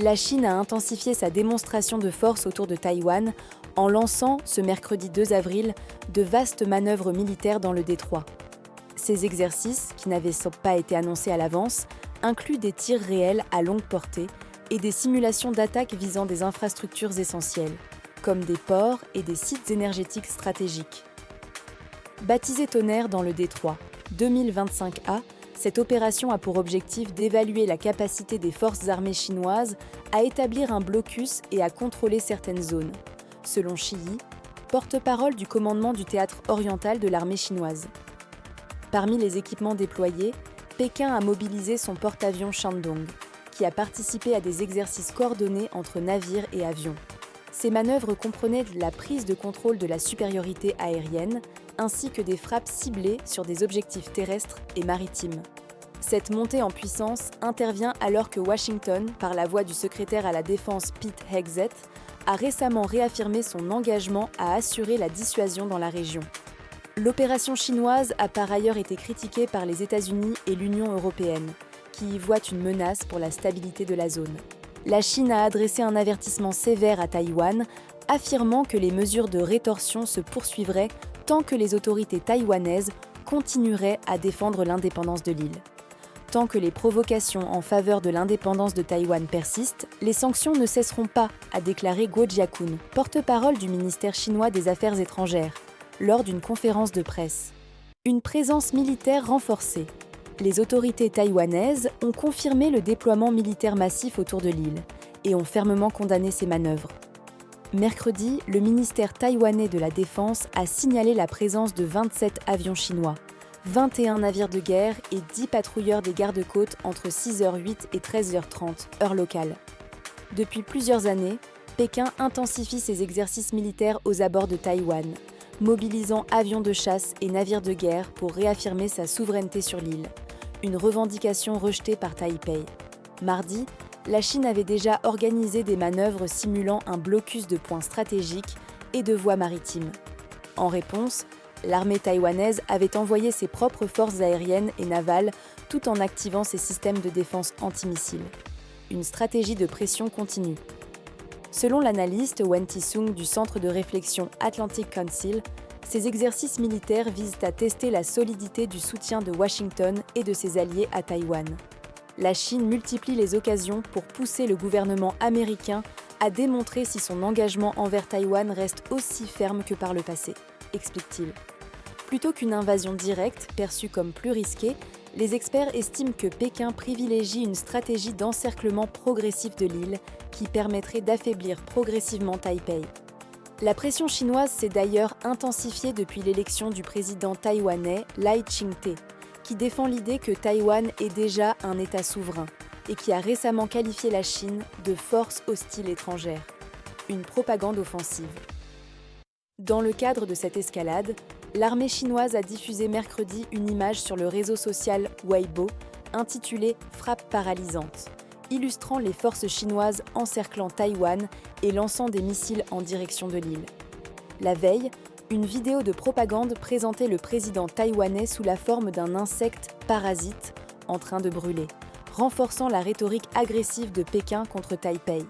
La Chine a intensifié sa démonstration de force autour de Taïwan en lançant, ce mercredi 2 avril, de vastes manœuvres militaires dans le détroit. Ces exercices, qui n'avaient pas été annoncés à l'avance, incluent des tirs réels à longue portée et des simulations d'attaques visant des infrastructures essentielles, comme des ports et des sites énergétiques stratégiques. Baptisée Tonnerre dans le détroit 2025A, cette opération a pour objectif d'évaluer la capacité des forces armées chinoises à établir un blocus et à contrôler certaines zones, selon Shi Yi, porte-parole du commandement du théâtre oriental de l'armée chinoise. Parmi les équipements déployés, Pékin a mobilisé son porte-avions Shandong, qui a participé à des exercices coordonnés entre navires et avions. Ces manœuvres comprenaient la prise de contrôle de la supériorité aérienne, ainsi que des frappes ciblées sur des objectifs terrestres et maritimes. Cette montée en puissance intervient alors que Washington, par la voix du secrétaire à la Défense Pete Hegseth, a récemment réaffirmé son engagement à assurer la dissuasion dans la région. L'opération chinoise a par ailleurs été critiquée par les États-Unis et l'Union européenne, qui y voient une menace pour la stabilité de la zone. La Chine a adressé un avertissement sévère à Taïwan, affirmant que les mesures de rétorsion se poursuivraient tant que les autorités taïwanaises continueraient à défendre l'indépendance de l'île. Tant que les provocations en faveur de l'indépendance de Taïwan persistent, les sanctions ne cesseront pas, a déclaré Guo Jiakun, porte-parole du ministère chinois des Affaires étrangères, lors d'une conférence de presse. Une présence militaire renforcée. Les autorités taïwanaises ont confirmé le déploiement militaire massif autour de l'île et ont fermement condamné ces manœuvres. Mercredi, le ministère taïwanais de la Défense a signalé la présence de 27 avions chinois, 21 navires de guerre et 10 patrouilleurs des gardes-côtes entre 6h08 et 13h30, heure locale. Depuis plusieurs années, Pékin intensifie ses exercices militaires aux abords de Taïwan, mobilisant avions de chasse et navires de guerre pour réaffirmer sa souveraineté sur l'île, une revendication rejetée par Taipei. Mardi, la Chine avait déjà organisé des manœuvres simulant un blocus de points stratégiques et de voies maritimes. En réponse, l'armée taïwanaise avait envoyé ses propres forces aériennes et navales tout en activant ses systèmes de défense antimissiles. Une stratégie de pression continue. Selon l'analyste Wen Tisung du Centre de réflexion Atlantic Council, ces exercices militaires visent à tester la solidité du soutien de Washington et de ses alliés à Taïwan. La Chine multiplie les occasions pour pousser le gouvernement américain à démontrer si son engagement envers Taïwan reste aussi ferme que par le passé, explique-t-il. Plutôt qu'une invasion directe, perçue comme plus risquée, les experts estiment que Pékin privilégie une stratégie d'encerclement progressif de l'île qui permettrait d'affaiblir progressivement Taipei. La pression chinoise s'est d'ailleurs intensifiée depuis l'élection du président taïwanais Lai Ching-te, qui défend l'idée que Taïwan est déjà un État souverain et qui a récemment qualifié la Chine de force hostile étrangère, une propagande offensive. Dans le cadre de cette escalade, l'armée chinoise a diffusé mercredi une image sur le réseau social Weibo intitulée « Frappe paralysante », illustrant les forces chinoises encerclant Taïwan et lançant des missiles en direction de l'île. La veille, une vidéo de propagande présentait le président taïwanais sous la forme d'un insecte parasite en train de brûler, renforçant la rhétorique agressive de Pékin contre Taipei.